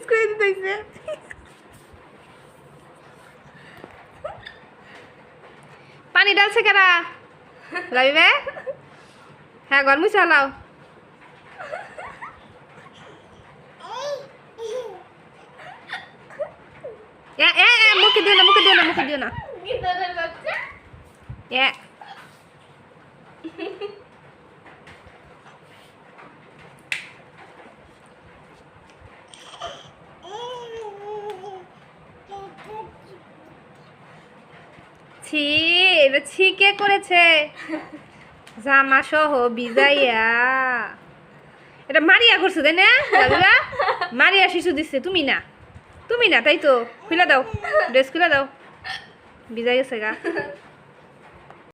করে দিতেছে পানি ডালছে কারা লাইবে হ্যাঁ ঘর মুছে লাও মুখে দিও না মুখে দিও না মুখে দিও না ছি এটা ছি কে করেছে জামা সহ বিজাইয়া এটা মারিয়া করছো তাই না দাদুরা মারিয়া শিশু দিচ্ছে তুমি না তাই তো খুলে দাও ড্রেস খুলে দাও বিজাই গেছে গা